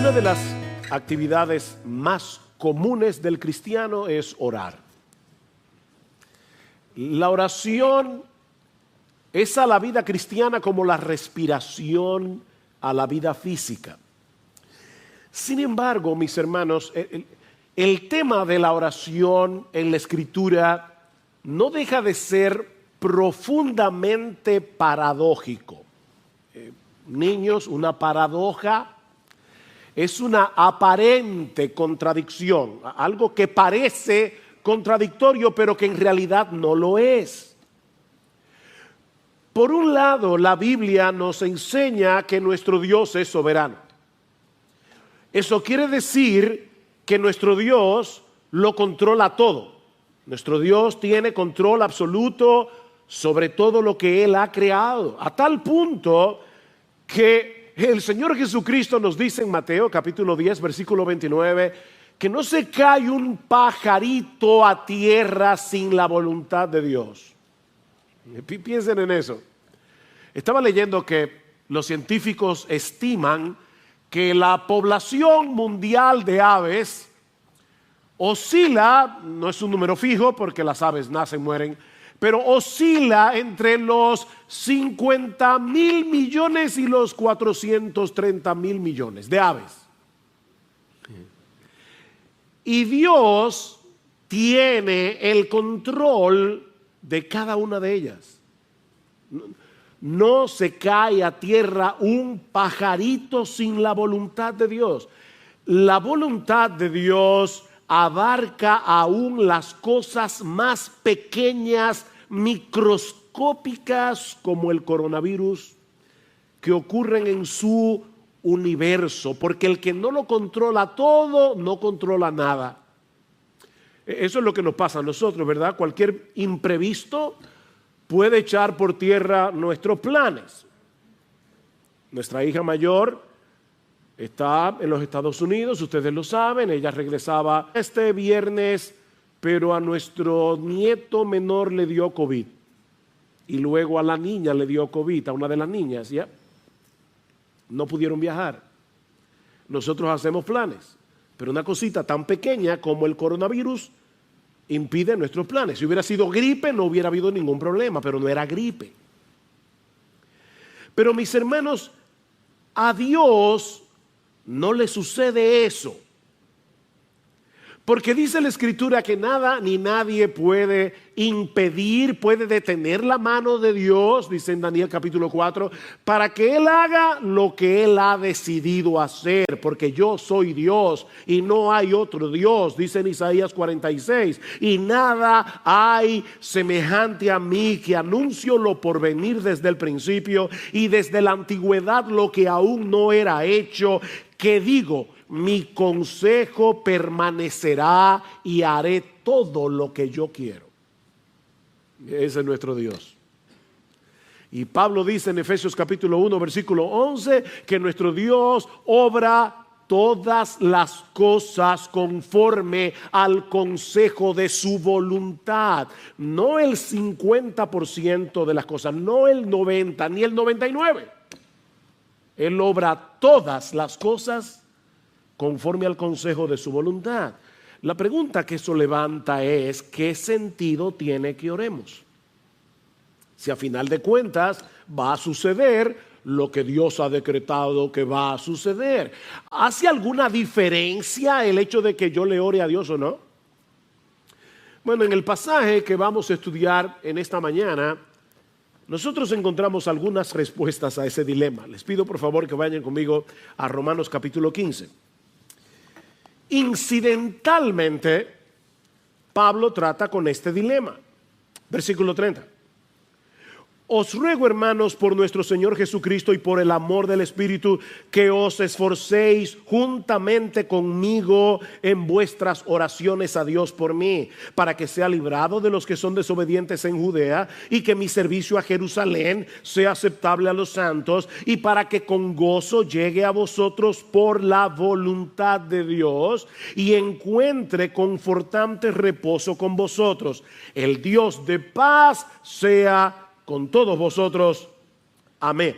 Una de las actividades más comunes del cristiano es orar. La oración es a la vida cristiana como la respiración a la vida física. Sin embargo, mis hermanos, el tema de la oración en la Escritura no deja de ser profundamente paradójico. Niños, una paradoja es una aparente contradicción, algo que parece contradictorio, pero que en realidad no lo es. Por un lado, la Biblia nos enseña que nuestro Dios es soberano. Eso quiere decir que nuestro Dios lo controla todo. Nuestro Dios tiene control absoluto sobre todo lo que Él ha creado, a tal punto que el Señor Jesucristo nos dice en Mateo capítulo 10, versículo 29, que no se cae un pajarito a tierra sin la voluntad de Dios. Piensen en eso. Estaba leyendo que los científicos estiman que la población mundial de aves oscila, no es un número fijo porque las aves nacen, mueren, pero oscila entre los 50,000 millones y los 430,000 millones de aves. Y Dios tiene el control de cada una de ellas. No se cae a tierra un pajarito sin la voluntad de Dios. La voluntad de Dios abarca aún las cosas más pequeñas, microscópicas, como el coronavirus, que ocurren en su universo, porque el que no lo controla todo, no controla nada. Eso es lo que nos pasa a nosotros, ¿verdad? Cualquier imprevisto puede echar por tierra nuestros planes. Nuestra hija mayor está en los Estados Unidos, ustedes lo saben, ella regresaba este viernes, pero a nuestro nieto menor le dio COVID. Y luego a la niña le dio COVID, a una de las niñas, ¿ya? No pudieron viajar. Nosotros hacemos planes, pero una cosita tan pequeña como el coronavirus impide nuestros planes. Si hubiera sido gripe no hubiera habido ningún problema, pero no era gripe. Pero mis hermanos, a Dios no le sucede eso. Porque dice la Escritura que nada ni nadie puede impedir, puede detener la mano de Dios, dice en Daniel capítulo 4, para que Él haga lo que Él ha decidido hacer, porque yo soy Dios y no hay otro Dios, dice en Isaías 46, y nada hay semejante a mí, que anuncio lo por venir desde el principio y desde la antigüedad lo que aún no era hecho, que digo, mi consejo permanecerá y haré todo lo que yo quiero. Ese es nuestro Dios. Y Pablo dice en Efesios capítulo 1 versículo 11 que nuestro Dios obra todas las cosas conforme al consejo de su voluntad. No el 50% de las cosas, no el 90 ni el 99%. Él obra todas las cosas conforme al consejo de su voluntad. La pregunta que eso levanta es: ¿qué sentido tiene que oremos? Si a final de cuentas va a suceder lo que Dios ha decretado que va a suceder. ¿Hace alguna diferencia el hecho de que yo le ore a Dios o no? Bueno, en el pasaje que vamos a estudiar en esta mañana, nosotros encontramos algunas respuestas a ese dilema. Les pido por favor que vayan conmigo a Romanos capítulo 15. Incidentalmente, Pablo trata con este dilema. Versículo 30. Os ruego, hermanos, por nuestro Señor Jesucristo y por el amor del Espíritu, que os esforcéis juntamente conmigo en vuestras oraciones a Dios por mí, para que sea librado de los que son desobedientes en Judea, y que mi servicio a Jerusalén sea aceptable a los santos, y para que con gozo llegue a vosotros por la voluntad de Dios, y encuentre confortante reposo con vosotros. El Dios de paz sea con todos vosotros. Amén.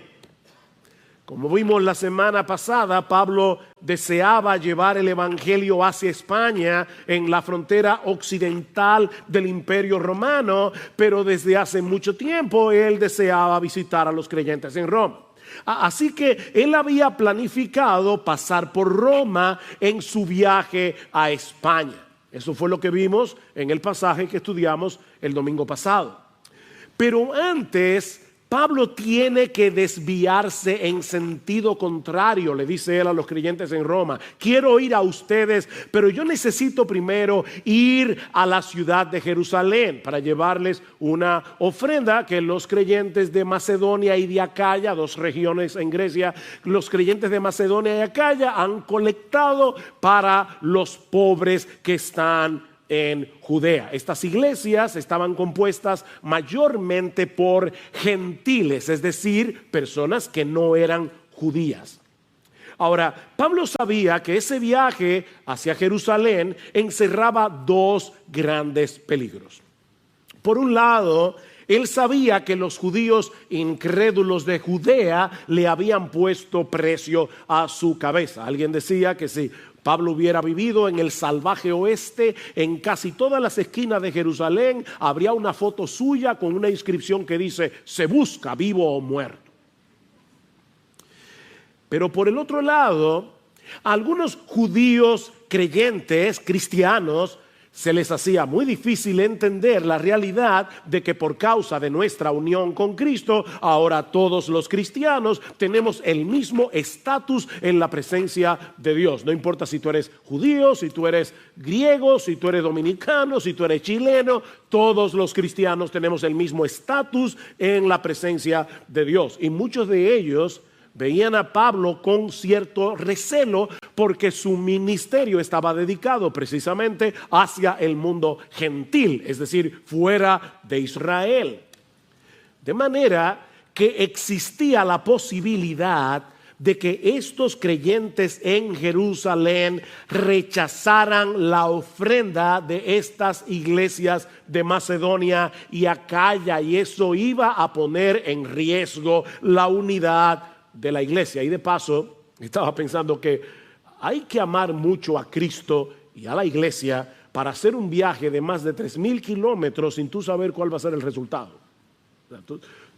Como vimos la semana pasada, Pablo deseaba llevar el evangelio hacia España en la frontera occidental del Imperio Romano, pero desde hace mucho tiempo él deseaba visitar a los creyentes en Roma. Así que él había planificado pasar por Roma en su viaje a España. Eso fue lo que vimos en el pasaje que estudiamos el domingo pasado. Pero antes, Pablo tiene que desviarse en sentido contrario, le dice él a los creyentes en Roma. Quiero ir a ustedes, pero yo necesito primero ir a la ciudad de Jerusalén para llevarles una ofrenda que los creyentes de Macedonia y de Acaya, dos regiones en Grecia, los creyentes de Macedonia y Acaya han colectado para los pobres que están en Judea. Estas iglesias estaban compuestas mayormente por gentiles, es decir, personas que no eran judías. Ahora, Pablo sabía que ese viaje hacia Jerusalén encerraba dos grandes peligros. Por un lado, él sabía que los judíos incrédulos de Judea le habían puesto precio a su cabeza. Alguien decía que si Pablo hubiera vivido en el salvaje oeste, en casi todas las esquinas de Jerusalén habría una foto suya con una inscripción que dice: se busca vivo o muerto. Pero por el otro lado, a algunos judíos creyentes, cristianos, se les hacía muy difícil entender la realidad de que por causa de nuestra unión con Cristo, ahora todos los cristianos tenemos el mismo estatus en la presencia de Dios. No importa si tú eres judío, si tú eres griego, si tú eres dominicano, si tú eres chileno, todos los cristianos tenemos el mismo estatus en la presencia de Dios. Y muchos de ellos veían a Pablo con cierto recelo porque su ministerio estaba dedicado precisamente hacia el mundo gentil, es decir, fuera de Israel. De manera que existía la posibilidad de que estos creyentes en Jerusalén rechazaran la ofrenda de estas iglesias de Macedonia y Acaya, y eso iba a poner en riesgo la unidad de la iglesia. Y de paso, estaba pensando que hay que amar mucho a Cristo y a la iglesia para hacer un viaje de más de 3,000 kilómetros sin tú saber cuál va a ser el resultado. O sea,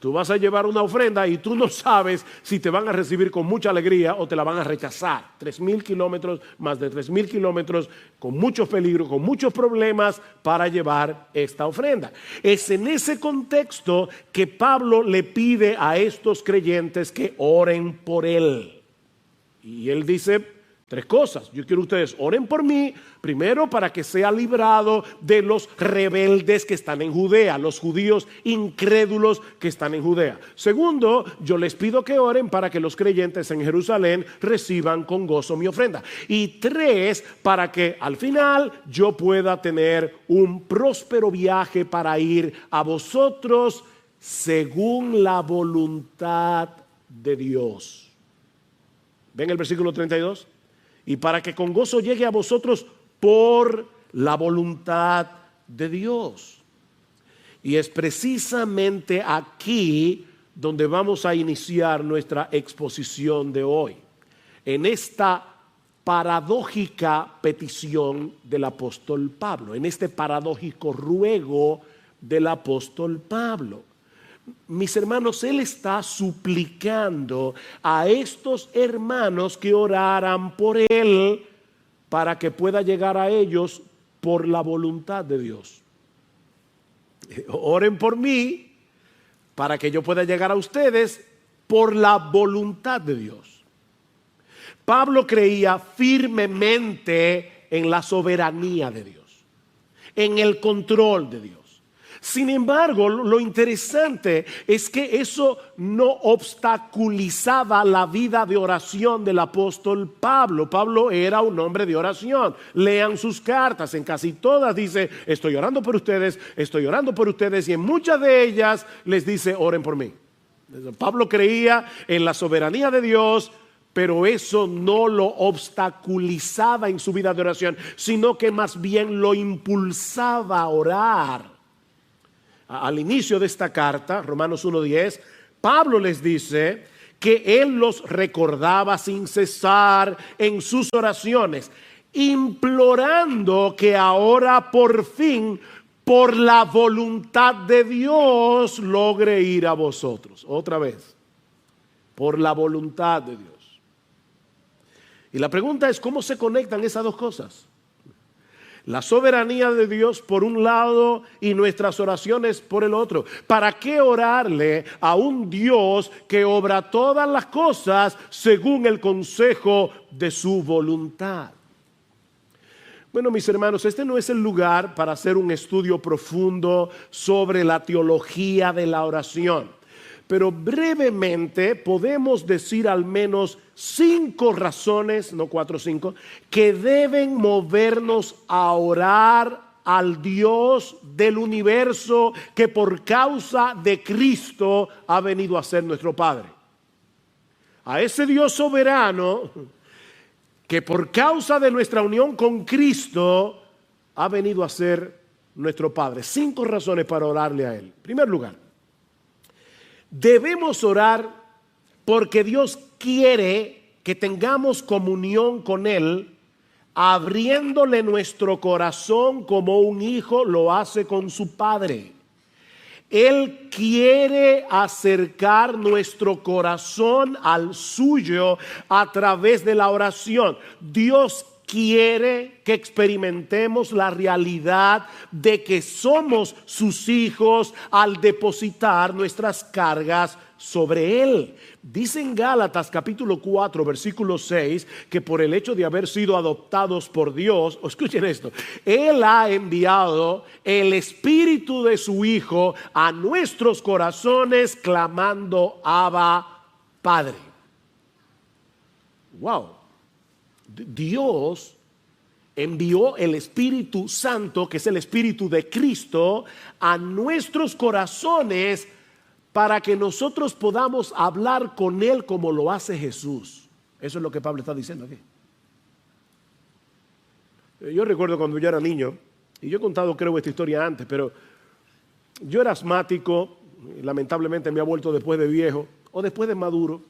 tú vas a llevar una ofrenda y tú no sabes si te van a recibir con mucha alegría o te la van a rechazar. 3,000 kilómetros, más de 3,000 kilómetros, con muchos peligros, con muchos problemas para llevar esta ofrenda. Es en ese contexto que Pablo le pide a estos creyentes que oren por él. Y él dice 3 cosas. Yo quiero que ustedes oren por mí, primero para que sea librado de los rebeldes que están en Judea, los judíos incrédulos que están en Judea. Segundo, yo les pido que oren para que los creyentes en Jerusalén reciban con gozo mi ofrenda. Y 3, para que al final yo pueda tener un próspero viaje para ir a vosotros según la voluntad de Dios. ¿Ven el versículo 32? Y para que con gozo llegue a vosotros por la voluntad de Dios. Y es precisamente aquí donde vamos a iniciar nuestra exposición de hoy, en esta paradójica petición del apóstol Pablo, en este paradójico ruego del apóstol Pablo. Mis hermanos, él está suplicando a estos hermanos que oraran por él para que pueda llegar a ellos por la voluntad de Dios. Oren por mí para que yo pueda llegar a ustedes por la voluntad de Dios. Pablo creía firmemente en la soberanía de Dios, en el control de Dios. Sin embargo, lo interesante es que eso no obstaculizaba la vida de oración del apóstol Pablo. Pablo era un hombre de oración. Lean sus cartas, en casi todas dice: estoy orando por ustedes, estoy orando por ustedes, y en muchas de ellas les dice: oren por mí. Pablo creía en la soberanía de Dios, pero eso no lo obstaculizaba en su vida de oración, sino que más bien lo impulsaba a orar. Al inicio de esta carta, Romanos 1:10, Pablo les dice que Él los recordaba sin cesar en sus oraciones, implorando que ahora por fin, por la voluntad de Dios, logre ir a vosotros. Otra vez, por la voluntad de Dios. Y la pregunta es, ¿cómo se conectan esas dos cosas? La soberanía de Dios por un lado y nuestras oraciones por el otro. ¿Para qué orarle a un Dios que obra todas las cosas según el consejo de su voluntad? Bueno, mis hermanos, este no es el lugar para hacer un estudio profundo sobre la teología de la oración. Pero brevemente podemos decir al menos 5 razones, no 4 o 5, que deben movernos a orar al Dios del universo que por causa de Cristo ha venido a ser nuestro Padre. A ese Dios soberano que por causa de nuestra unión con Cristo ha venido a ser nuestro Padre. 5 razones para orarle a Él. En primer lugar, debemos orar porque Dios quiere que tengamos comunión con Él, abriéndole nuestro corazón como un hijo lo hace con su padre. Él quiere acercar nuestro corazón al suyo a través de la oración. Dios quiere que experimentemos la realidad de que somos sus hijos al depositar nuestras cargas sobre Él. Dice en Gálatas capítulo 4 versículo 6 que por el hecho de haber sido adoptados por Dios, escuchen esto, Él ha enviado el Espíritu de su Hijo a nuestros corazones clamando Abba, Padre. Wow. Dios envió el Espíritu Santo, que es el Espíritu de Cristo, a nuestros corazones para que nosotros podamos hablar con Él como lo hace Jesús. Eso es lo que Pablo está diciendo aquí. Yo recuerdo cuando yo era niño, y yo he contado creo esta historia antes, pero yo era asmático, y lamentablemente me ha vuelto después de viejo o después de maduro.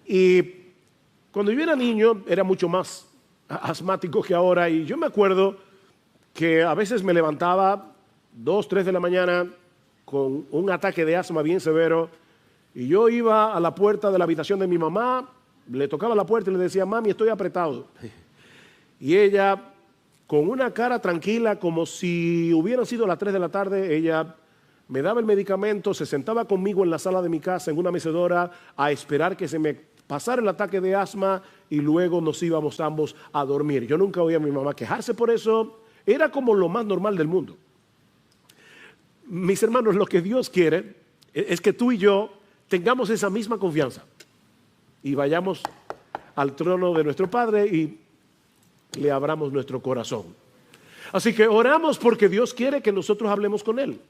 Y cuando yo era niño era mucho más asmático que ahora, y yo me acuerdo que a veces me levantaba 2, 3 de la mañana con un ataque de asma bien severo, y yo iba a la puerta de la habitación de mi mamá, le tocaba la puerta y le decía, mami, estoy apretado. Y ella, con una cara tranquila, como si hubieran sido las 3 de la tarde, ella me daba el medicamento, se sentaba conmigo en la sala de mi casa, en una mecedora, a esperar que se me pasara el ataque de asma, y luego nos íbamos ambos a dormir. Yo nunca oía a mi mamá quejarse por eso, era como lo más normal del mundo. Mis hermanos, lo que Dios quiere es que tú y yo tengamos esa misma confianza y vayamos al trono de nuestro Padre y le abramos nuestro corazón. Así que oramos porque Dios quiere que nosotros hablemos con Él.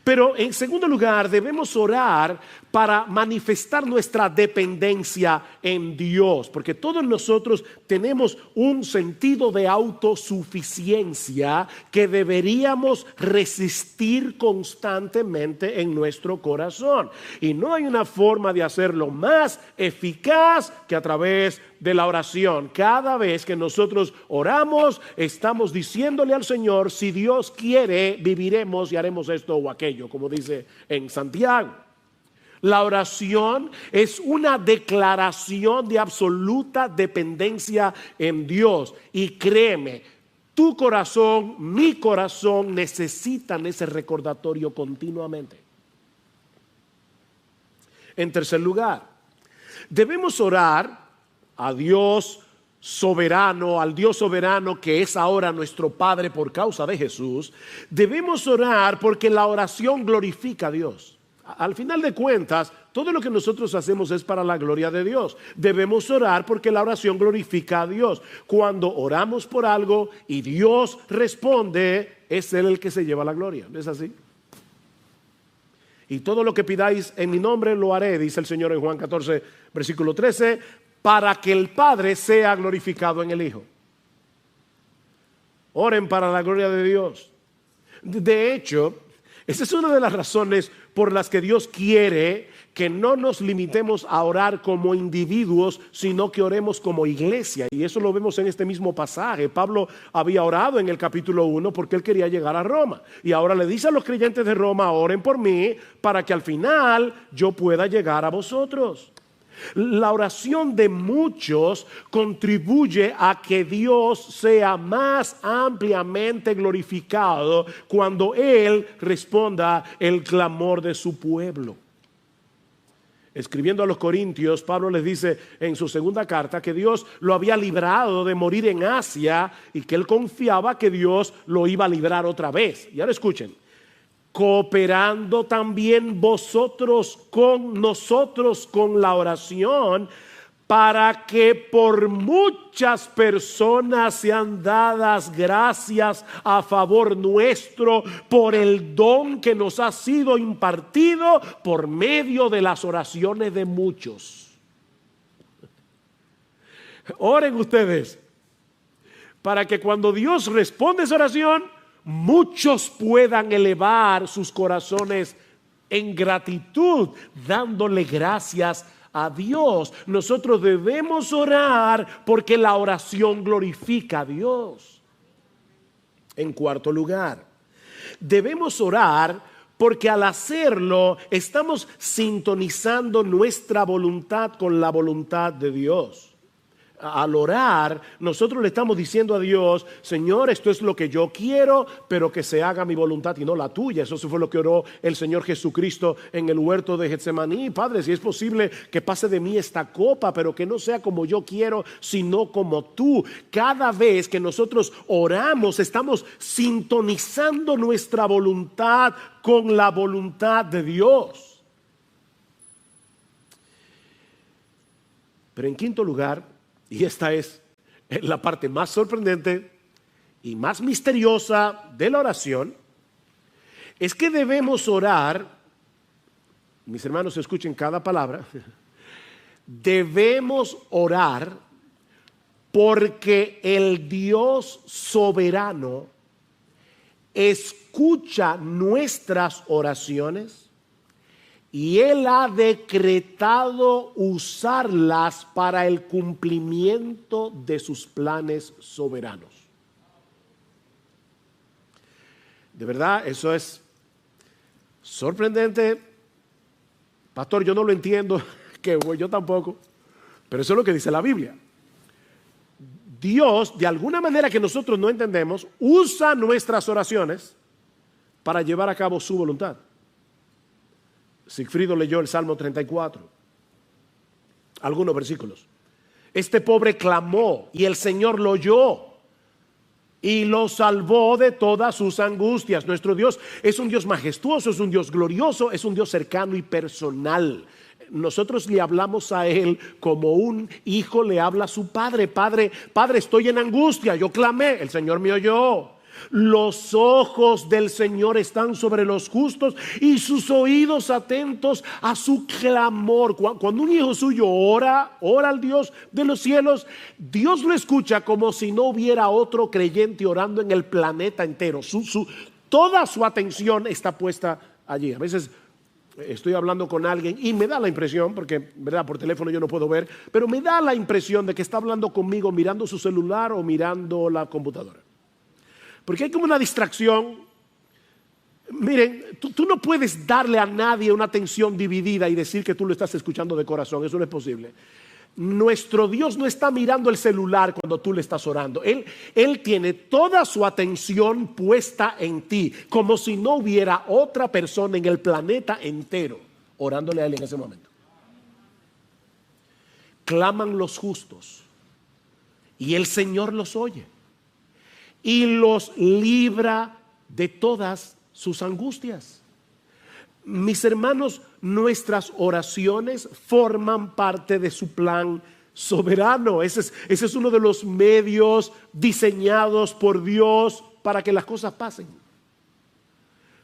Pero en segundo lugar, debemos orar para manifestar nuestra dependencia en Dios, porque todos nosotros tenemos un sentido de autosuficiencia que deberíamos resistir constantemente en nuestro corazón. Y no hay una forma de hacerlo más eficaz que a través de la oración. Cada vez que nosotros oramos, estamos diciéndole al Señor, si Dios quiere, viviremos y haremos esto o aquello, como dice en Santiago. La oración es una declaración de absoluta dependencia en Dios. Y créeme, tu corazón, mi corazón necesitan ese recordatorio continuamente. En tercer lugar, debemos orar a Dios soberano, al Dios soberano que es ahora nuestro Padre por causa de Jesús. Debemos orar porque la oración glorifica a Dios. Al final de cuentas, todo lo que nosotros hacemos es para la gloria de Dios. Debemos orar porque la oración glorifica a Dios. Cuando oramos por algo y Dios responde, es Él el que se lleva la gloria. ¿No es así? Y todo lo que pidáis en mi nombre lo haré, dice el Señor en Juan 14, versículo 13, para que el Padre sea glorificado en el Hijo. Oren para la gloria de Dios. De hecho, esa es una de las razones por las que Dios quiere que no nos limitemos a orar como individuos, sino que oremos como iglesia. Y eso lo vemos en este mismo pasaje. Pablo había orado en el capítulo 1 porque él quería llegar a Roma. Y ahora le dice a los creyentes de Roma, oren por mí para que al final yo pueda llegar a vosotros. La oración de muchos contribuye a que Dios sea más ampliamente glorificado cuando Él responda el clamor de su pueblo. Escribiendo a los Corintios, Pablo les dice en su segunda carta que Dios lo había librado de morir en Asia y que él confiaba que Dios lo iba a librar otra vez. Y ahora escuchen, cooperando también vosotros con nosotros con la oración, para que por muchas personas sean dadas gracias a favor nuestro por el don que nos ha sido impartido por medio de las oraciones de muchos. Oren ustedes para que cuando Dios responde esa oración, muchos puedan elevar sus corazones en gratitud, dándole gracias a Dios. Nosotros debemos orar porque la oración glorifica a Dios. En cuarto lugar, debemos orar porque al hacerlo estamos sintonizando nuestra voluntad con la voluntad de Dios. Al orar, nosotros le estamos diciendo a Dios, Señor, esto es lo que yo quiero, pero que se haga mi voluntad y no la tuya. Eso fue lo que oró el Señor Jesucristo en el huerto de Getsemaní. Padre, si es posible que pase de mí esta copa, pero que no sea como yo quiero, sino como tú. Cada vez que nosotros oramos, estamos sintonizando nuestra voluntad con la voluntad de Dios. Pero en quinto lugar, y esta es la parte más sorprendente y más misteriosa de la oración, es que debemos orar, mis hermanos escuchen cada palabra, debemos orar porque el Dios soberano escucha nuestras oraciones y Él ha decretado usarlas para el cumplimiento de sus planes soberanos. De verdad, eso es sorprendente. Pastor, yo no lo entiendo, que yo tampoco, pero eso es lo que dice la Biblia. Dios, de alguna manera que nosotros no entendemos, usa nuestras oraciones para llevar a cabo su voluntad. Sigfrido leyó el Salmo 34, algunos versículos. Este pobre clamó y el Señor lo oyó y lo salvó de todas sus angustias. Nuestro Dios es un Dios majestuoso, es un Dios glorioso, es un Dios cercano y personal. Nosotros le hablamos a Él como un hijo le habla a su padre. Padre, estoy en angustia, yo clamé, el Señor me oyó. Los ojos del Señor están sobre los justos y sus oídos atentos a su clamor. Cuando un hijo suyo ora al Dios de los cielos, Dios lo escucha como si no hubiera otro creyente orando en el planeta entero. Toda su atención está puesta allí. A veces estoy hablando con alguien y me da la impresión, porque verdad por teléfono yo no puedo ver, pero me da la impresión de que está hablando conmigo mirando su celular o mirando la computadora. Porque hay como una distracción. Miren, tú no puedes darle a nadie una atención dividida y decir que tú lo estás escuchando de corazón. Eso no es posible. Nuestro Dios no está mirando el celular cuando tú le estás orando. Él tiene toda su atención puesta en ti, como si no hubiera otra persona en el planeta entero orándole a Él en ese momento. Claman los justos y el Señor los oye y los libra de todas sus angustias. Mis hermanos, nuestras oraciones forman parte de su plan soberano. Ese es uno de los medios diseñados por Dios para que las cosas pasen.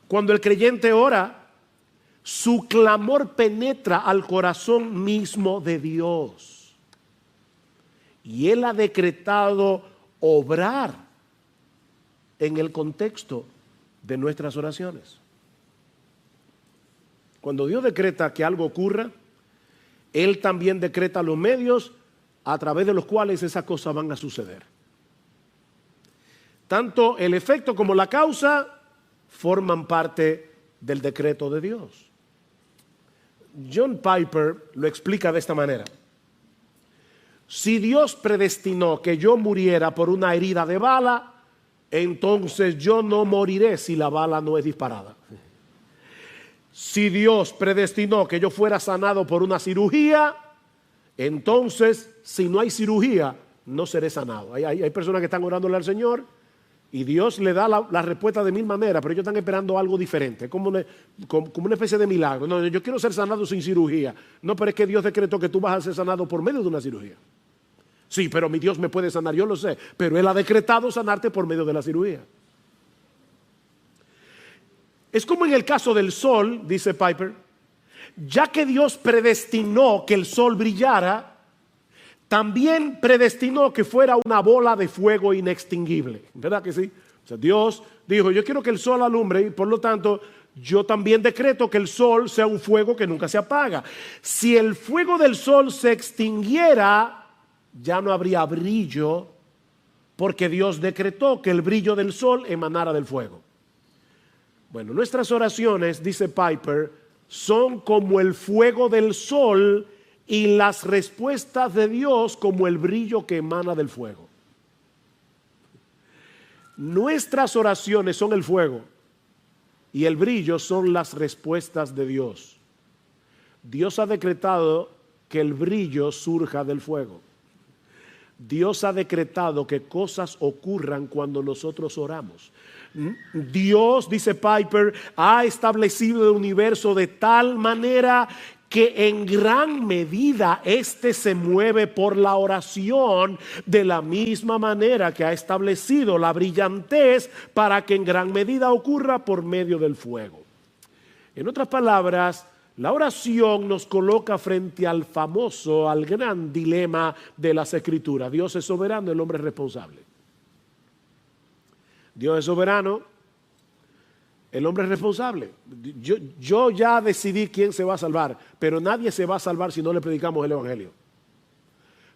Cuando el creyente ora, su clamor penetra al corazón mismo de Dios. Y Él ha decretado obrar en el contexto de nuestras oraciones. Cuando Dios decreta que algo ocurra, Él también decreta los medios a través de los cuales esas cosas van a suceder. Tanto el efecto como la causa forman parte del decreto de Dios. John Piper lo explica de esta manera. Si Dios predestinó que yo muriera por una herida de bala, entonces yo no moriré si la bala no es disparada. Si Dios predestinó que yo fuera sanado por una cirugía, entonces si no hay cirugía, no seré sanado. Hay personas que están orándole al Señor y Dios le da la respuesta de mil maneras, pero ellos están esperando algo diferente, como una especie de milagro. No, yo quiero ser sanado sin cirugía. No, pero es que Dios decretó que tú vas a ser sanado por medio de una cirugía. Sí, pero mi Dios me puede sanar, yo lo sé, pero Él ha decretado sanarte por medio de la cirugía. Es como en el caso del sol, dice Piper, ya que Dios predestinó que el sol brillara, también predestinó que fuera una bola de fuego inextinguible. ¿Verdad que sí? O sea, Dios dijo, yo quiero que el sol alumbre y por lo tanto yo también decreto que el sol sea un fuego que nunca se apaga. Si el fuego del sol se extinguiera, ya no habría brillo, porque Dios decretó que el brillo del sol emanara del fuego. Bueno, nuestras oraciones, dice Piper, son como el fuego del sol y las respuestas de Dios como el brillo que emana del fuego. Nuestras oraciones son el fuego y el brillo son las respuestas de Dios. Dios ha decretado que el brillo surja del fuego. Dios ha decretado que cosas ocurran cuando nosotros oramos. Dios, dice Piper, ha establecido el universo de tal manera que en gran medida éste se mueve por la oración, de la misma manera que ha establecido la brillantez para que en gran medida ocurra por medio del fuego. En otras palabras, la oración nos coloca frente al famoso, al gran dilema de las Escrituras. Dios es soberano, el hombre es responsable. Dios es soberano, el hombre es responsable. Yo ya decidí quién se va a salvar, pero nadie se va a salvar si no le predicamos el Evangelio.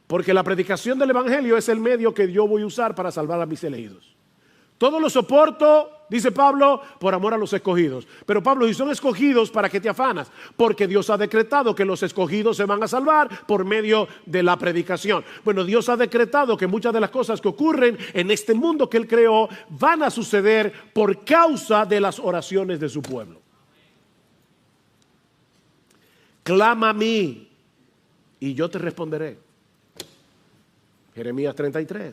Porque la predicación del Evangelio es el medio que yo voy a usar para salvar a mis elegidos. Todo lo soporto, dice Pablo, por amor a los escogidos. Pero Pablo, si son escogidos, ¿para qué te afanas? Porque Dios ha decretado que los escogidos se van a salvar por medio de la predicación. Bueno, Dios ha decretado que muchas de las cosas que ocurren en este mundo que Él creó van a suceder por causa de las oraciones de su pueblo. Clama a mí y yo te responderé. Jeremías 33.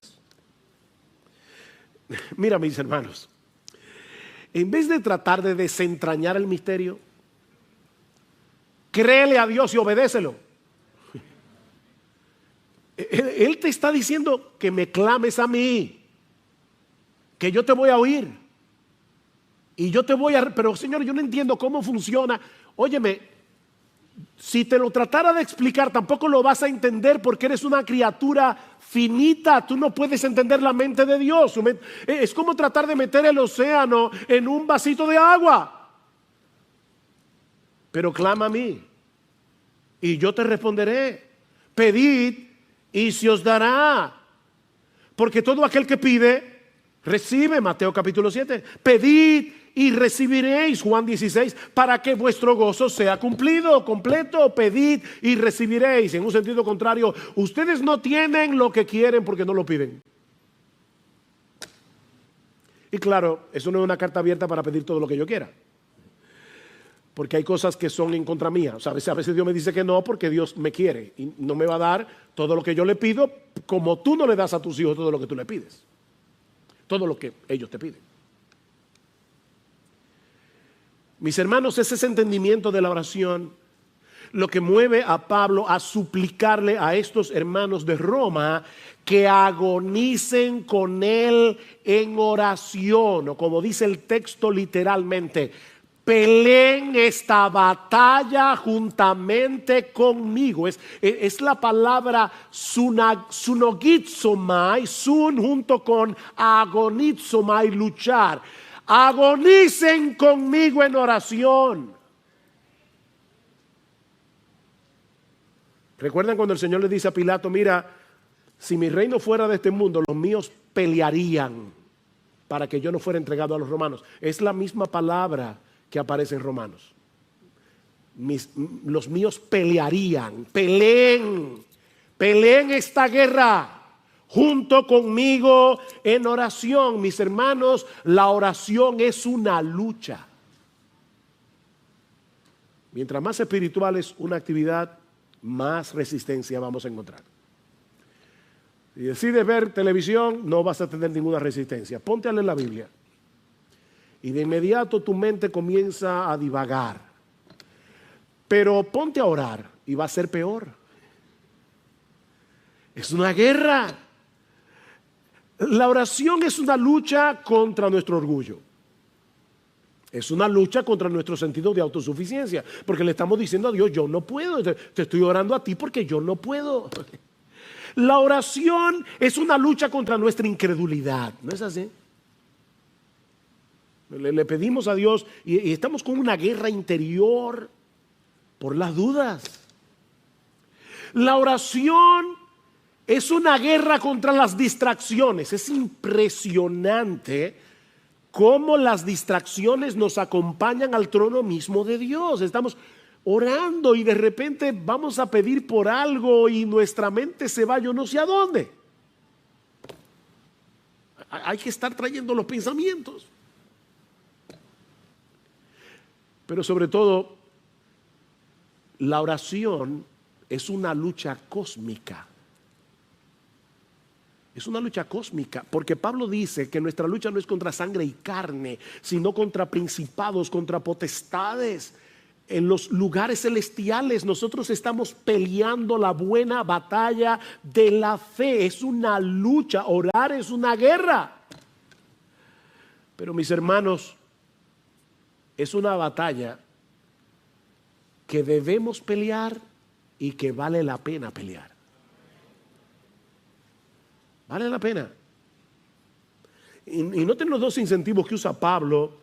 Mira, mis hermanos, en vez de tratar de desentrañar el misterio, créele a Dios y obedécelo. Él te está diciendo que me clames a mí, que yo te voy a oír y yo te voy a... Pero Señor, yo no entiendo cómo funciona. Óyeme, si te lo tratara de explicar, tampoco lo vas a entender porque eres una criatura finita. Tú no puedes entender la mente de Dios. Es como tratar de meter el océano en un vasito de agua. Pero clama a mí y yo te responderé. Pedid y se os dará. Porque todo aquel que pide, recibe. Mateo capítulo 7. Pedid y recibiréis, Juan 16, para que vuestro gozo sea cumplido, completo. Pedid y recibiréis. En un sentido contrario, ustedes no tienen lo que quieren porque no lo piden. Y claro, eso no es una carta abierta para pedir todo lo que yo quiera, porque hay cosas que son en contra mía. O sea, a veces Dios me dice que no porque Dios me quiere y no me va a dar todo lo que yo le pido, como tú no le das a tus hijos todo lo que tú le pides, todo lo que ellos te piden. Mis hermanos, es ese entendimiento de la oración lo que mueve a Pablo a suplicarle a estos hermanos de Roma que agonicen con él en oración, o como dice el texto literalmente, peleen esta batalla juntamente conmigo. Es la palabra sunogizomai, sun junto con agonizomai, luchar. Agonicen conmigo en oración. ¿Recuerdan cuando el Señor le dice a Pilato, mira, si mi reino fuera de este mundo, los míos pelearían para que yo no fuera entregado a los romanos? Es la misma palabra que aparece en Romanos. Los míos pelearían, peleen esta guerra junto conmigo en oración. Mis hermanos, la oración es una lucha. Mientras más espiritual es una actividad, más resistencia vamos a encontrar. Si decides ver televisión, no vas a tener ninguna resistencia. Ponte a leer la Biblia. Y de inmediato tu mente comienza a divagar. Pero ponte a orar y va a ser peor. Es una guerra. La oración es una lucha contra nuestro orgullo. Es una lucha contra nuestro sentido de autosuficiencia. Porque le estamos diciendo a Dios, yo no puedo. Te estoy orando a ti porque yo no puedo. La oración es una lucha contra nuestra incredulidad. ¿No es así? Le pedimos a Dios y estamos con una guerra interior por las dudas. La oración es una guerra contra las distracciones. Es impresionante cómo las distracciones nos acompañan al trono mismo de Dios. Estamos orando y de repente vamos a pedir por algo y nuestra mente se va yo no sé a dónde. Hay que estar trayendo los pensamientos. Pero sobre todo, la oración es una lucha cósmica. Es una lucha cósmica, porque Pablo dice que nuestra lucha no es contra sangre y carne, sino contra principados, contra potestades. En los lugares celestiales nosotros estamos peleando la buena batalla de la fe. Es una lucha, orar es una guerra. Pero mis hermanos, es una batalla que debemos pelear y que vale la pena pelear. Vale la pena. Y noten los dos incentivos que usa Pablo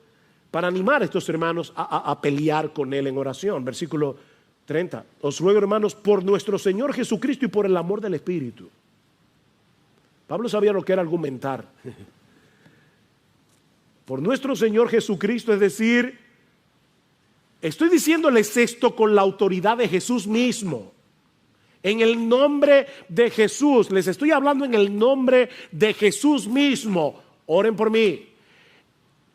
para animar a estos hermanos a pelear con él en oración. Versículo 30. Os ruego, hermanos, por nuestro Señor Jesucristo y por el amor del Espíritu. Pablo sabía lo que era argumentar. Por nuestro Señor Jesucristo, es decir, estoy diciéndoles esto con la autoridad de Jesús mismo. En el nombre de Jesús, les estoy hablando en el nombre de Jesús mismo. Oren por mí.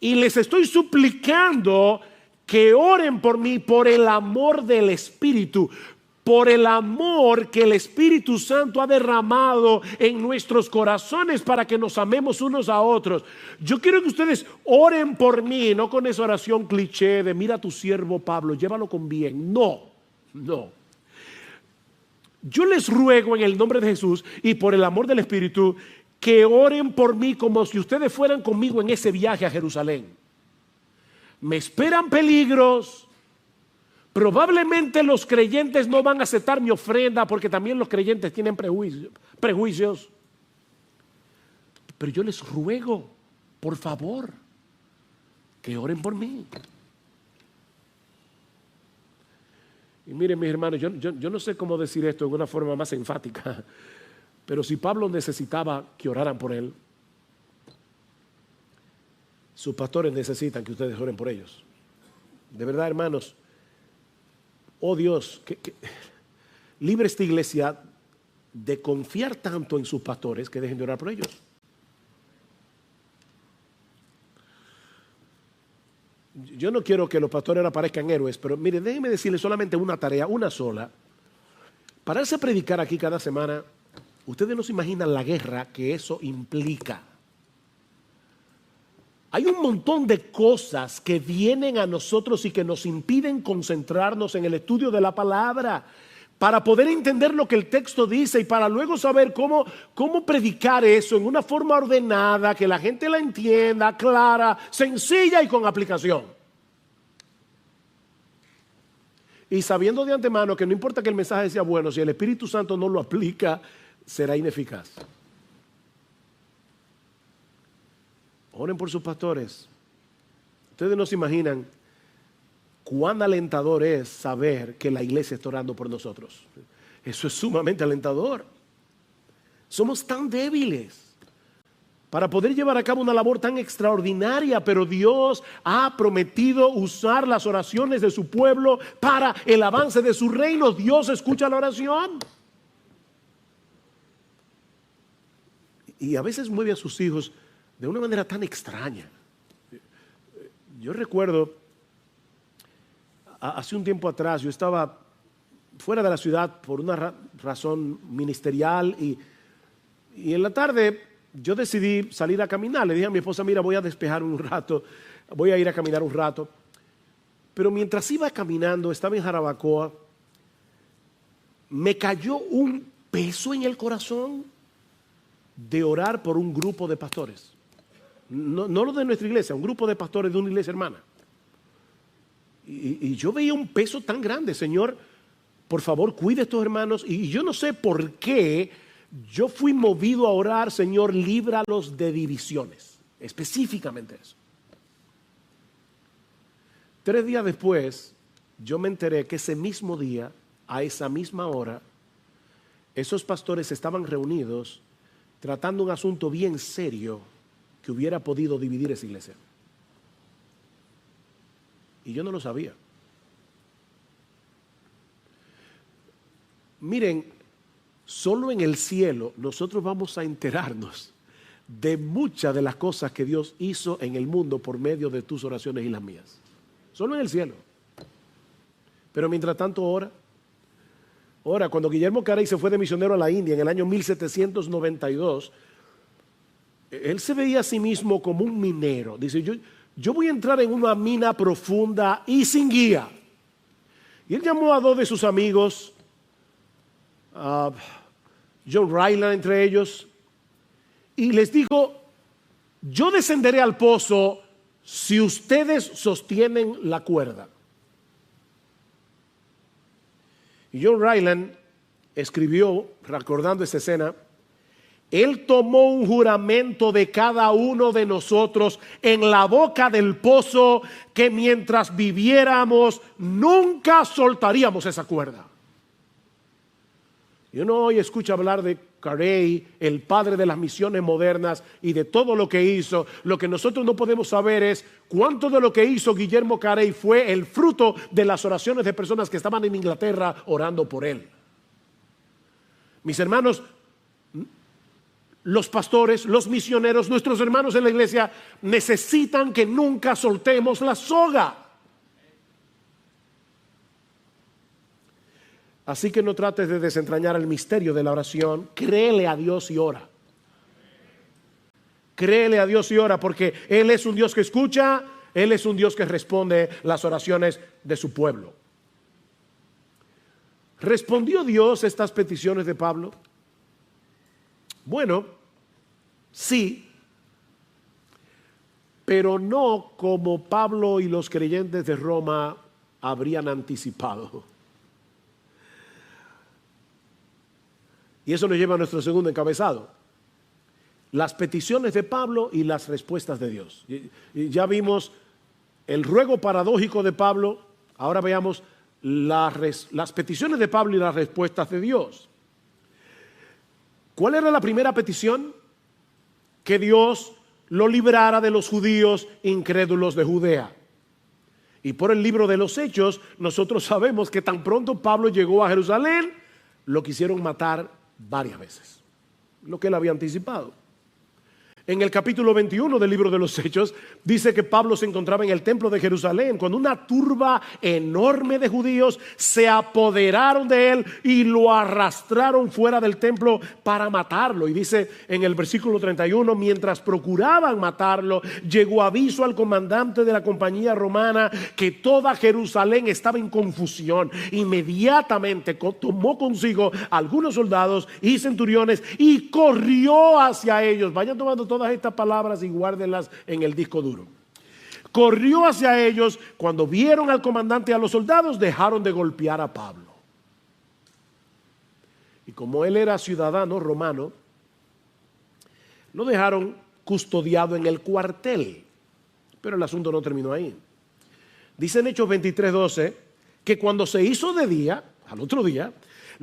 Y les estoy suplicando que oren por mí por el amor del Espíritu, por el amor que el Espíritu Santo ha derramado en nuestros corazones para que nos amemos unos a otros. Yo quiero que ustedes oren por mí, no con esa oración cliché de mira a tu siervo Pablo, llévalo con bien. No. Yo les ruego en el nombre de Jesús y por el amor del Espíritu que oren por mí como si ustedes fueran conmigo en ese viaje a Jerusalén. Me esperan peligros. Probablemente los creyentes no van a aceptar mi ofrenda porque también los creyentes tienen prejuicios. Pero yo les ruego, por favor, que oren por mí. Y miren, mis hermanos, yo no sé cómo decir esto de una forma más enfática, pero si Pablo necesitaba que oraran por él, sus pastores necesitan que ustedes oren por ellos. De verdad, hermanos, oh Dios, que libre esta iglesia de confiar tanto en sus pastores que dejen de orar por ellos. Yo no quiero que los pastores ahora parezcan héroes, pero miren, déjenme decirles solamente una tarea, una sola. Pararse a predicar aquí cada semana, ustedes no se imaginan la guerra que eso implica. Hay un montón de cosas que vienen a nosotros y que nos impiden concentrarnos en el estudio de la palabra para poder entender lo que el texto dice y para luego saber cómo predicar eso en una forma ordenada, que la gente la entienda, clara, sencilla y con aplicación. Y sabiendo de antemano que no importa que el mensaje sea bueno, si el Espíritu Santo no lo aplica, será ineficaz. Oren por sus pastores. Ustedes no se imaginan cuán alentador es saber que la iglesia está orando por nosotros. Eso es sumamente alentador. Somos tan débiles para poder llevar a cabo una labor tan extraordinaria, pero Dios ha prometido usar las oraciones de su pueblo para el avance de su reino. Dios escucha la oración. Y a veces mueve a sus hijos de una manera tan extraña. Yo recuerdo, hace un tiempo atrás, yo estaba fuera de la ciudad por una razón ministerial y en la tarde yo decidí salir a caminar. Le dije a mi esposa, mira, voy a despejar un rato, voy a ir a caminar un rato. Pero mientras iba caminando, estaba en Jarabacoa, me cayó un peso en el corazón de orar por un grupo de pastores. No lo de nuestra iglesia, un grupo de pastores de una iglesia hermana. Y yo veía un peso tan grande. Señor, por favor, cuide a estos hermanos. Y yo no sé por qué yo fui movido a orar, Señor, líbralos de divisiones. Específicamente eso. 3 días después, yo me enteré que ese mismo día, a esa misma hora, esos pastores estaban reunidos tratando un asunto bien serio que hubiera podido dividir esa iglesia. Y yo no lo sabía. Miren, solo en el cielo nosotros vamos a enterarnos de muchas de las cosas que Dios hizo en el mundo por medio de tus oraciones y las mías. Solo en el cielo. Pero mientras tanto ora. Ahora, cuando Guillermo Carey se fue de misionero a la India en el año 1792, él se veía a sí mismo como un minero. Dice, yo voy a entrar en una mina profunda y sin guía. Y él llamó a 2 de sus amigos, John Ryland entre ellos, y les dijo, yo descenderé al pozo si ustedes sostienen la cuerda. Y John Ryland escribió, recordando esta escena, él tomó un juramento de cada uno de nosotros en la boca del pozo que mientras viviéramos nunca soltaríamos esa cuerda. Y uno hoy escucha hablar de Carey, el padre de las misiones modernas y de todo lo que hizo. Lo que nosotros no podemos saber es cuánto de lo que hizo Guillermo Carey fue el fruto de las oraciones de personas que estaban en Inglaterra orando por él. Mis hermanos, los pastores, los misioneros, nuestros hermanos en la iglesia necesitan que nunca soltemos la soga. Así que no trates de desentrañar el misterio de la oración. Créele a Dios y ora. Créele a Dios y ora, porque Él es un Dios que escucha, Él es un Dios que responde las oraciones de su pueblo. ¿Respondió Dios estas peticiones de Pablo? Bueno, sí, pero no como Pablo y los creyentes de Roma habrían anticipado. Y eso nos lleva a nuestro segundo encabezado. Las peticiones de Pablo y las respuestas de Dios. Y ya vimos el ruego paradójico de Pablo. Ahora veamos las peticiones de Pablo y las respuestas de Dios. ¿Cuál era la primera petición? Que Dios lo librara de los judíos incrédulos de Judea. Y por el libro de los Hechos, nosotros sabemos que tan pronto Pablo llegó a Jerusalén, lo quisieron matar varias veces, lo que él había anticipado. En el capítulo 21 del libro de los Hechos dice que Pablo se encontraba en el templo de Jerusalén cuando una turba enorme de judíos se apoderaron de él y lo arrastraron fuera del templo para matarlo. Y dice en el versículo 31, mientras procuraban matarlo, llegó aviso al comandante de la compañía romana que toda Jerusalén estaba en confusión. Inmediatamente tomó consigo algunos soldados y centuriones y corrió hacia ellos. Vayan tomando todas estas palabras y guárdenlas en el disco duro. Corrió hacia ellos. Cuando vieron al comandante y a los soldados, dejaron de golpear a Pablo. Y como él era ciudadano romano, lo dejaron custodiado en el cuartel. Pero el asunto no terminó ahí. Dice en Hechos 23:12 que cuando se hizo de día, al otro día,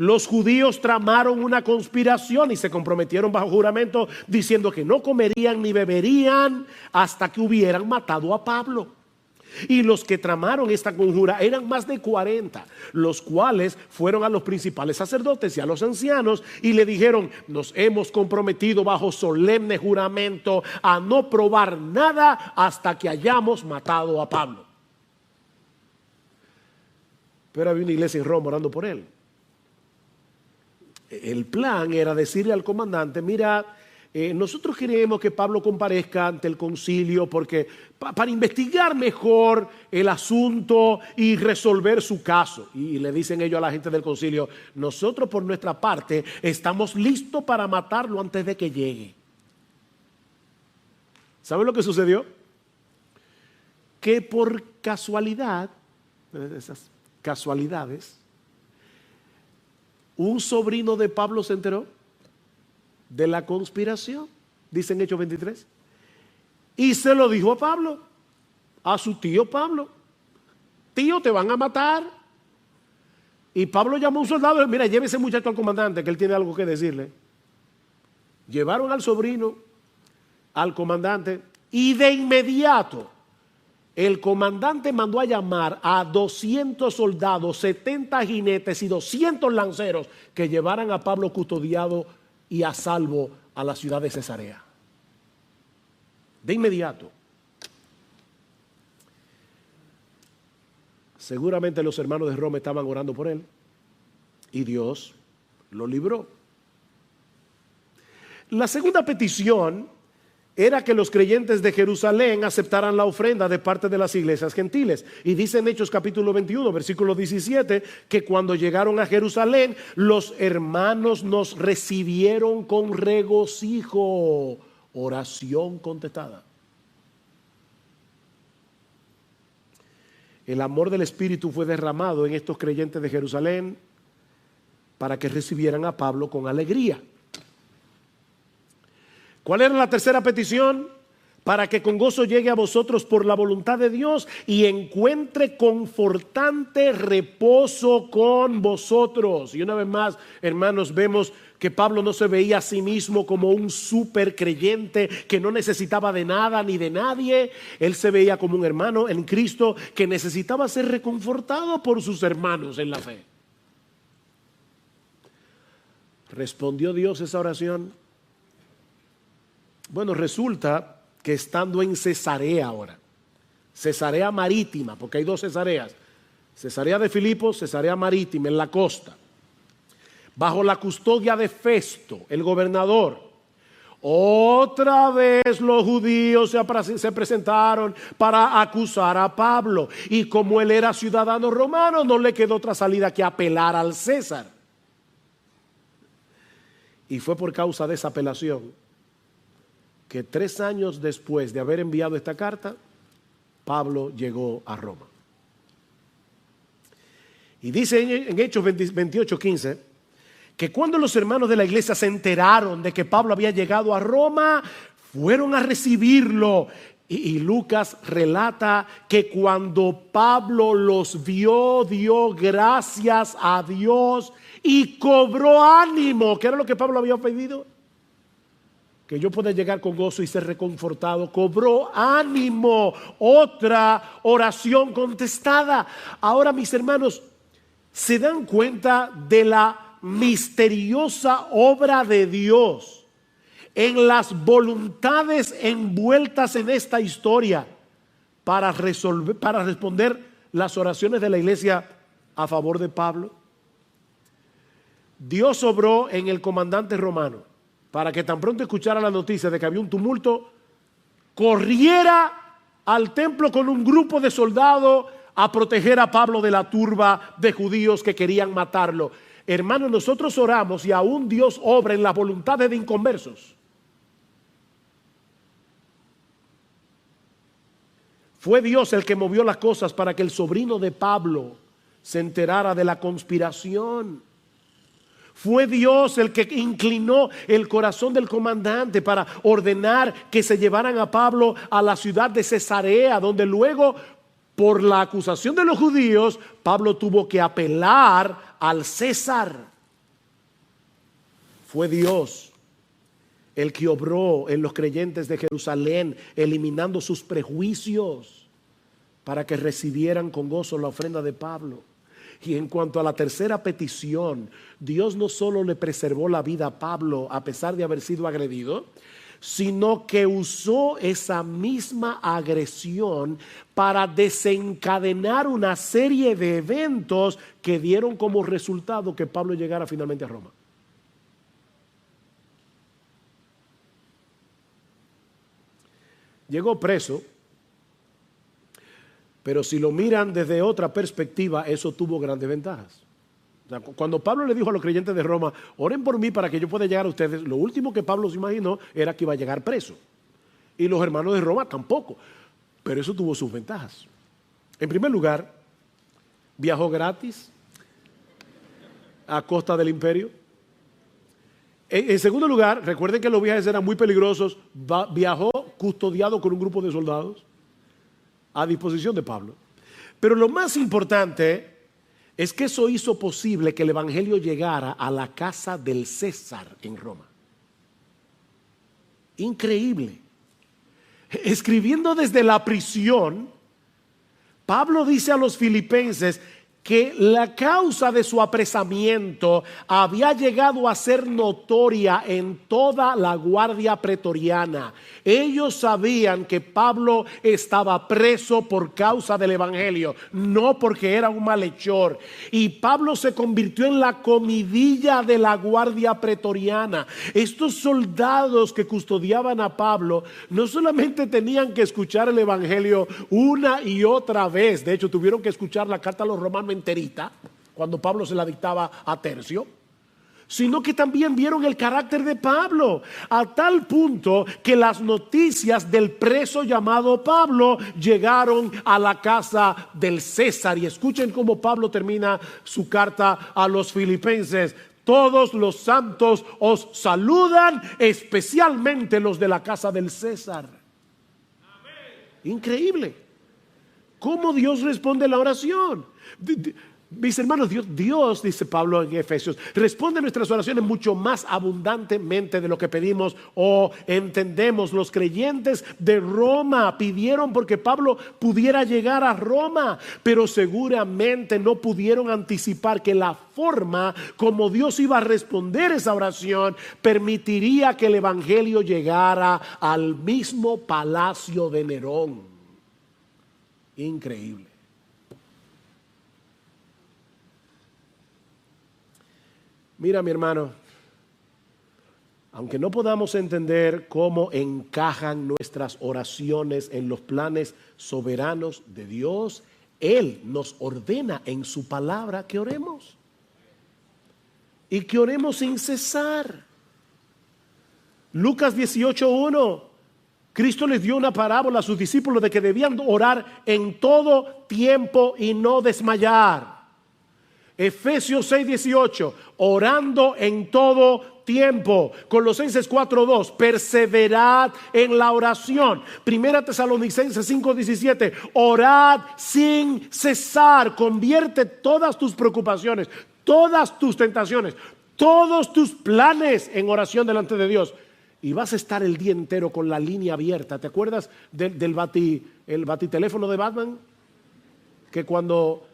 los judíos tramaron una conspiración y se comprometieron bajo juramento diciendo que no comerían ni beberían hasta que hubieran matado a Pablo. Y los que tramaron esta conjura eran más de 40, los cuales fueron a los principales sacerdotes y a los ancianos y le dijeron: nos hemos comprometido bajo solemne juramento a no probar nada hasta que hayamos matado a Pablo. Pero había una iglesia en Roma orando por él. El plan era decirle al comandante: mira, nosotros queremos que Pablo comparezca ante el concilio porque para investigar mejor el asunto y resolver su caso. Y le dicen ellos a la gente del concilio: nosotros por nuestra parte estamos listos para matarlo antes de que llegue. ¿Saben lo que sucedió? Que por casualidad, esas casualidades, un sobrino de Pablo se enteró de la conspiración, dice en Hechos 23, y se lo dijo a Pablo, a su tío Pablo: tío, te van a matar. Y Pablo llamó a un soldado y dijo: mira, lleve ese muchacho al comandante, que él tiene algo que decirle. Llevaron al sobrino al comandante y de inmediato el comandante mandó a llamar a 200 soldados, 70 jinetes y 200 lanceros que llevaran a Pablo custodiado y a salvo a la ciudad de Cesarea. De inmediato. Seguramente los hermanos de Roma estaban orando por él y Dios lo libró. La segunda petición era que los creyentes de Jerusalén aceptaran la ofrenda de parte de las iglesias gentiles. Y dice en Hechos capítulo 21, versículo 17, que cuando llegaron a Jerusalén, los hermanos nos recibieron con regocijo. Oración contestada. El amor del Espíritu fue derramado en estos creyentes de Jerusalén para que recibieran a Pablo con alegría. ¿Cuál era la tercera petición? Para que con gozo llegue a vosotros por la voluntad de Dios y encuentre confortante reposo con vosotros. Y una vez más, hermanos, vemos que Pablo no se veía a sí mismo como un super creyente que no necesitaba de nada ni de nadie. Él se veía como un hermano en Cristo que necesitaba ser reconfortado por sus hermanos en la fe. ¿Respondió Dios esa oración? Bueno, resulta que estando en Cesarea ahora, Cesarea Marítima, porque hay dos Cesareas, Cesarea de Filipos, Cesarea Marítima, en la costa, bajo la custodia de Festo, el gobernador, otra vez los judíos se presentaron para acusar a Pablo, y como él era ciudadano romano, no le quedó otra salida que apelar al César. Y fue por causa de esa apelación que 3 años después de haber enviado esta carta, Pablo llegó a Roma. Y dice en Hechos 28:15 que cuando los hermanos de la iglesia se enteraron de que Pablo había llegado a Roma, fueron a recibirlo. Y Lucas relata que cuando Pablo los vio, dio gracias a Dios y cobró ánimo. ¿Qué era lo que Pablo había pedido? Que yo pueda llegar con gozo y ser reconfortado. Cobró ánimo. Otra oración contestada. Ahora, mis hermanos, ¿se dan cuenta de la misteriosa obra de Dios en las voluntades envueltas en esta historia para responder las oraciones de la iglesia a favor de Pablo? Dios obró en el comandante romano para que tan pronto escuchara la noticia de que había un tumulto, corriera al templo con un grupo de soldados a proteger a Pablo de la turba de judíos que querían matarlo. Hermanos, nosotros oramos y aún Dios obra en las voluntades de inconversos. Fue Dios el que movió las cosas para que el sobrino de Pablo se enterara de la conspiración. Fue Dios el que inclinó el corazón del comandante para ordenar que se llevaran a Pablo a la ciudad de Cesarea, donde luego, por la acusación de los judíos, Pablo tuvo que apelar al César. Fue Dios el que obró en los creyentes de Jerusalén, eliminando sus prejuicios para que recibieran con gozo la ofrenda de Pablo. Y en cuanto a la tercera petición, Dios no solo le preservó la vida a Pablo a pesar de haber sido agredido, sino que usó esa misma agresión para desencadenar una serie de eventos que dieron como resultado que Pablo llegara finalmente a Roma. Llegó preso, pero si lo miran desde otra perspectiva, eso tuvo grandes ventajas. O sea, cuando Pablo le dijo a los creyentes de Roma, oren por mí para que yo pueda llegar a ustedes, lo último que Pablo se imaginó era que iba a llegar preso. Y los hermanos de Roma tampoco. Pero eso tuvo sus ventajas. En primer lugar, viajó gratis a costa del imperio. En segundo lugar, recuerden que los viajes eran muy peligrosos. Viajó custodiado con un grupo de soldados a disposición de Pablo. Pero lo más importante es que eso hizo posible que el evangelio llegara a la casa del César en Roma. Increíble. Escribiendo desde la prisión, Pablo dice a los filipenses que la causa de su apresamiento había llegado a ser notoria en toda la guardia pretoriana. Ellos sabían que Pablo estaba preso por causa del evangelio, no porque era un malhechor. Y Pablo se convirtió en la comidilla de la guardia pretoriana. Estos soldados que custodiaban a Pablo no solamente tenían que escuchar el evangelio una y otra vez, de hecho tuvieron que escuchar la carta a los romanos enterita, cuando Pablo se la dictaba a Tercio, sino que también vieron el carácter de Pablo, a tal punto que las noticias del preso llamado Pablo llegaron a la casa del César. Y escuchen cómo Pablo termina su carta a los filipenses: todos los santos os saludan, especialmente los de la casa del César. Increíble cómo Dios responde la oración. Mis hermanos, Dios, dice Pablo en Efesios, responde nuestras oraciones mucho más abundantemente de lo que pedimos o entendemos. Los creyentes de Roma pidieron porque Pablo pudiera llegar a Roma, pero seguramente no pudieron anticipar que la forma como Dios iba a responder esa oración permitiría que el evangelio llegara al mismo palacio de Nerón. Increíble. Mira, mi hermano, aunque no podamos entender cómo encajan nuestras oraciones en los planes soberanos de Dios, Él nos ordena en su palabra que oremos. Y que oremos sin cesar. Lucas 18:1, Cristo les dio una parábola a sus discípulos de que debían orar en todo tiempo y no desmayar. Efesios 6:18, orando en todo tiempo. Colosenses 4:2, perseverad en la oración. Primera Tesalonicenses 5:17, orad sin cesar. Convierte todas tus preocupaciones, todas tus tentaciones, todos tus planes en oración delante de Dios. Y vas a estar el día entero con la línea abierta. ¿Te acuerdas del batiteléfono de Batman? Que cuando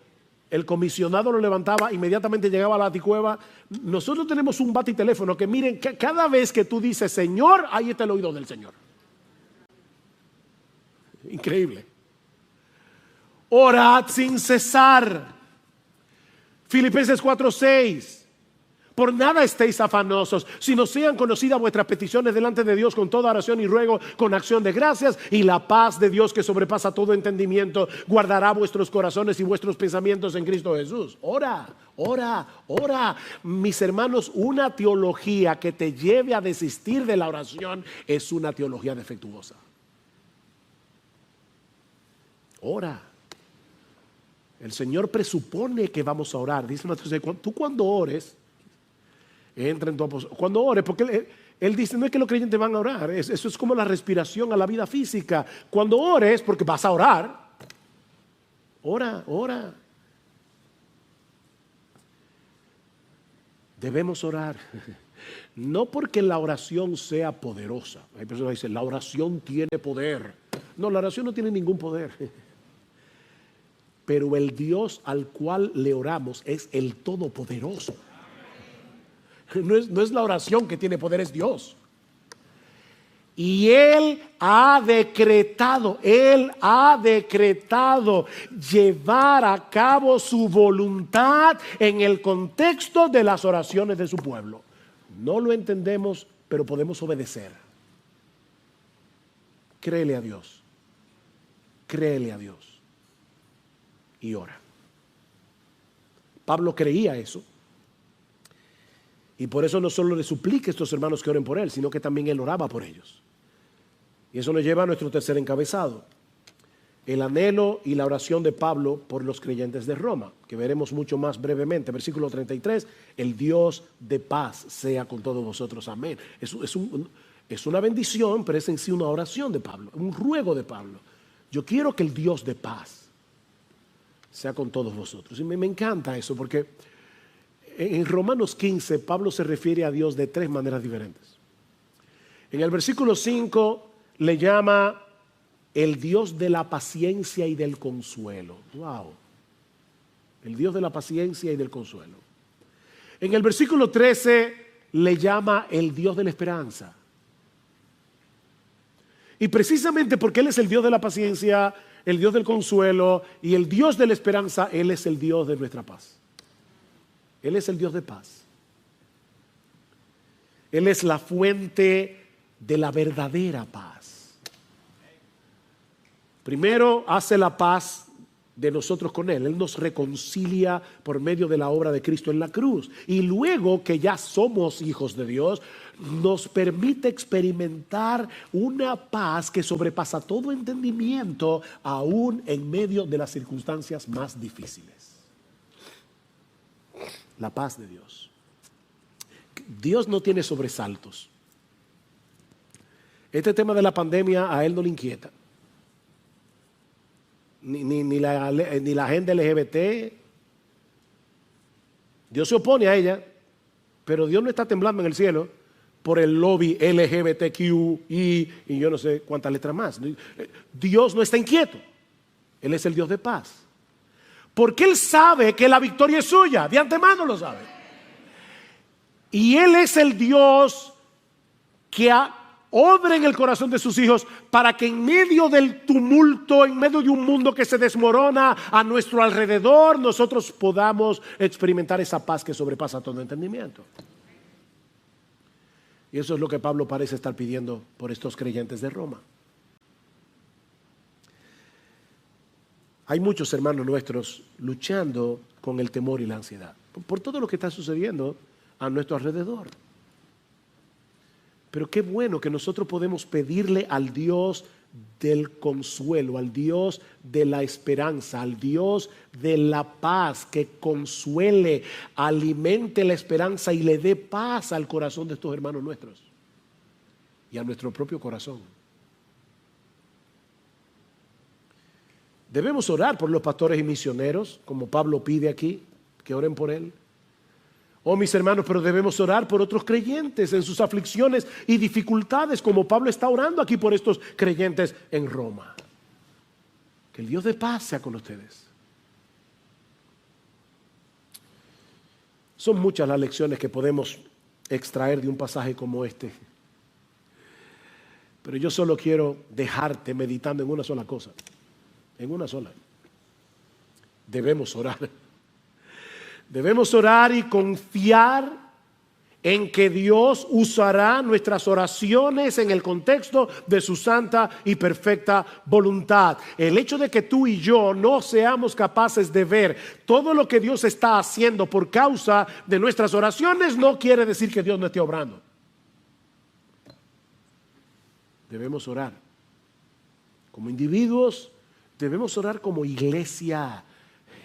el comisionado lo levantaba, inmediatamente llegaba a la baticueva. Nosotros tenemos un batiteléfono que miren, cada vez que tú dices Señor, ahí está el oído del Señor. Increíble. Orad sin cesar. Filipenses 4:6. Por nada estéis afanosos, sino sean conocidas vuestras peticiones delante de Dios con toda oración y ruego, con acción de gracias, y la paz de Dios que sobrepasa todo entendimiento guardará vuestros corazones y vuestros pensamientos en Cristo Jesús. Ora, ora, ora. Mis hermanos, una teología que te lleve a desistir de la oración es una teología defectuosa. Ora. El Señor presupone que vamos a orar. Dice entonces, tú cuando ores, entra en tu aposento. Cuando ores, porque él dice, no es que los creyentes van a orar, eso es como la respiración a la vida física. Cuando ores, porque vas a orar, ora, ora. Debemos orar. No porque la oración sea poderosa. Hay personas que dicen, la oración tiene poder. No, la oración no tiene ningún poder. Pero el Dios al cual le oramos es el Todopoderoso. No es la oración que tiene poder, es Dios. Y Él ha decretado llevar a cabo su voluntad en el contexto de las oraciones de su pueblo. No lo entendemos, pero podemos obedecer. Créele a Dios. Créele a Dios. Y ora. Pablo creía eso. Y por eso no solo le suplica a estos hermanos que oren por él, sino que también él oraba por ellos. Y eso nos lleva a nuestro tercer encabezado. El anhelo y la oración de Pablo por los creyentes de Roma, que veremos mucho más brevemente. Versículo 33, el Dios de paz sea con todos vosotros. Amén. Es una bendición, pero es en sí una oración de Pablo, un ruego de Pablo. Yo quiero que el Dios de paz sea con todos vosotros. Y me encanta eso, porque en Romanos 15 Pablo se refiere a Dios de tres maneras diferentes. En el versículo 5 le llama el Dios de la paciencia y del consuelo. Wow. El Dios de la paciencia y del consuelo. En el versículo 13 le llama el Dios de la esperanza. Y precisamente porque Él es el Dios de la paciencia, el Dios del consuelo y el Dios de la esperanza, Él es el Dios de nuestra paz. Él es el Dios de paz. Él es la fuente de la verdadera paz. Primero hace la paz de nosotros con Él. Él nos reconcilia por medio de la obra de Cristo en la cruz. Y luego que ya somos hijos de Dios, nos permite experimentar una paz que sobrepasa todo entendimiento, aún en medio de las circunstancias más difíciles. La paz de Dios. Dios no tiene sobresaltos. Este tema de la pandemia a Él no le inquieta. Ni la agenda LGBT. Dios se opone a ella, pero Dios no está temblando en el cielo por el lobby LGBTQI y yo no sé cuántas letras más. Dios no está inquieto. Él es el Dios de paz. Porque Él sabe que la victoria es suya. De antemano lo sabe. Y Él es el Dios que obra en el corazón de sus hijos para que en medio del tumulto, en medio de un mundo que se desmorona a nuestro alrededor, nosotros podamos experimentar esa paz que sobrepasa todo entendimiento. Y eso es lo que Pablo parece estar pidiendo por estos creyentes de Roma. Hay muchos hermanos nuestros luchando con el temor y la ansiedad por todo lo que está sucediendo a nuestro alrededor. Pero qué bueno que nosotros podemos pedirle al Dios del consuelo, al Dios de la esperanza, al Dios de la paz, que consuele, alimente la esperanza y le dé paz al corazón de estos hermanos nuestros y a nuestro propio corazón. Debemos orar por los pastores y misioneros, como Pablo pide aquí, que oren por él. Oh, mis hermanos, pero debemos orar por otros creyentes en sus aflicciones y dificultades, como Pablo está orando aquí por estos creyentes en Roma. Que el Dios de paz sea con ustedes. Son muchas las lecciones que podemos extraer de un pasaje como este. Pero yo solo quiero dejarte meditando en una sola cosa. En una sola. Debemos orar. Debemos orar y confiar en que Dios usará nuestras oraciones en el contexto de su santa y perfecta voluntad. El hecho de que tú y yo no seamos capaces de ver todo lo que Dios está haciendo por causa de nuestras oraciones no quiere decir que Dios no esté obrando. Debemos orar como individuos, debemos orar como iglesia.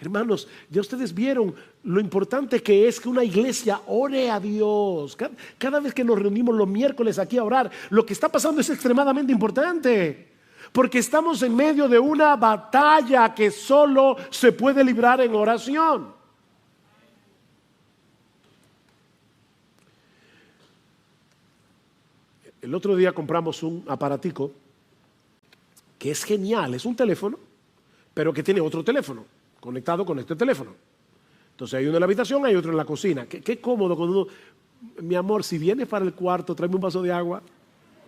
Hermanos, ya ustedes vieron lo importante que es que una iglesia ore a Dios. Cada vez que nos reunimos los miércoles aquí a orar, lo que está pasando es extremadamente importante. Porque estamos en medio de una batalla que solo se puede librar en oración. El otro día compramos un aparatico que es genial, es un teléfono, pero que tiene otro teléfono conectado con este teléfono. Entonces hay uno en la habitación, hay otro en la cocina. Qué cómodo cuando uno, mi amor, si vienes para el cuarto, tráeme un vaso de agua.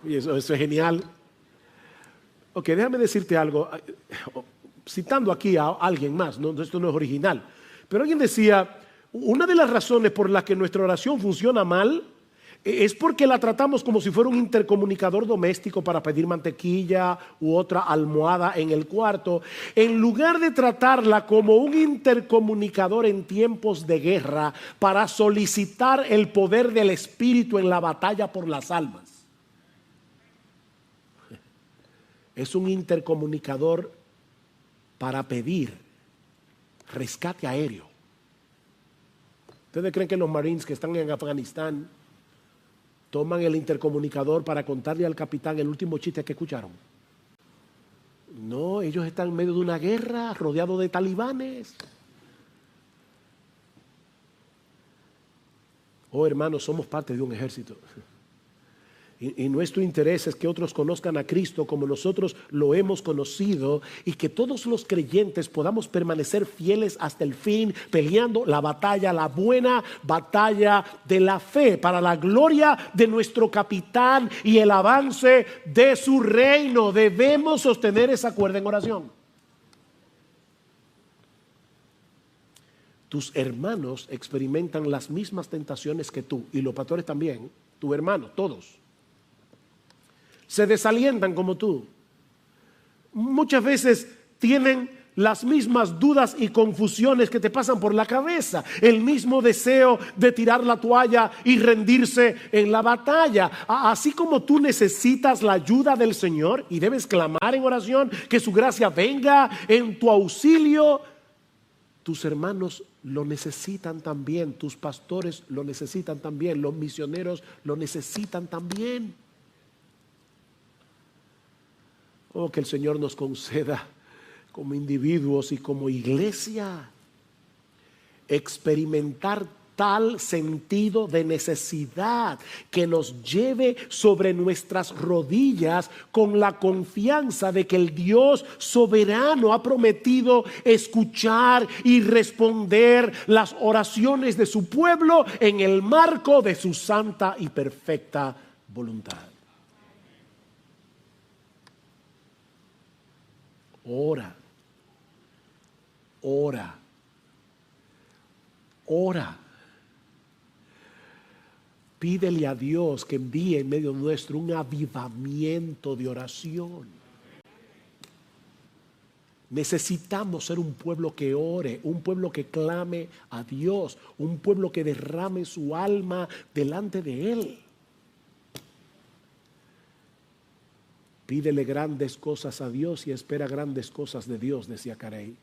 Y eso es genial. Ok, déjame decirte algo, citando aquí a alguien más, ¿no? Esto no es original, pero alguien decía, una de las razones por las que nuestra oración funciona mal es porque la tratamos como si fuera un intercomunicador doméstico para pedir mantequilla u otra almohada en el cuarto, en lugar de tratarla como un intercomunicador en tiempos de guerra para solicitar el poder del Espíritu en la batalla por las almas. Es un intercomunicador para pedir rescate aéreo. ¿Ustedes creen que los Marines que están en Afganistán toman el intercomunicador para contarle al capitán el último chiste que escucharon? No, ellos están en medio de una guerra, rodeados de talibanes. Oh, hermanos, somos parte de un ejército. Y nuestro interés es que otros conozcan a Cristo como nosotros lo hemos conocido y que todos los creyentes podamos permanecer fieles hasta el fin, peleando la batalla, la buena batalla de la fe, para la gloria de nuestro capitán y el avance de su reino. Debemos sostener esa cuerda en oración. Tus hermanos experimentan las mismas tentaciones que tú, y los pastores también, tus hermanos, todos. Se desalientan como tú. Muchas veces tienen las mismas dudas y confusiones que te pasan por la cabeza, el mismo deseo de tirar la toalla y rendirse en la batalla. Así como tú necesitas la ayuda del Señor y debes clamar en oración que su gracia venga en tu auxilio, tus hermanos lo necesitan también, tus pastores lo necesitan también, los misioneros lo necesitan también. Oh, que el Señor nos conceda como individuos y como iglesia experimentar tal sentido de necesidad que nos lleve sobre nuestras rodillas con la confianza de que el Dios soberano ha prometido escuchar y responder las oraciones de su pueblo en el marco de su santa y perfecta voluntad. Ora, ora, ora. Pídele a Dios que envíe en medio nuestro un avivamiento de oración. Necesitamos ser un pueblo que ore, un pueblo que clame a Dios, un pueblo que derrame su alma delante de Él. Pídele grandes cosas a Dios y espera grandes cosas de Dios, decía Carey.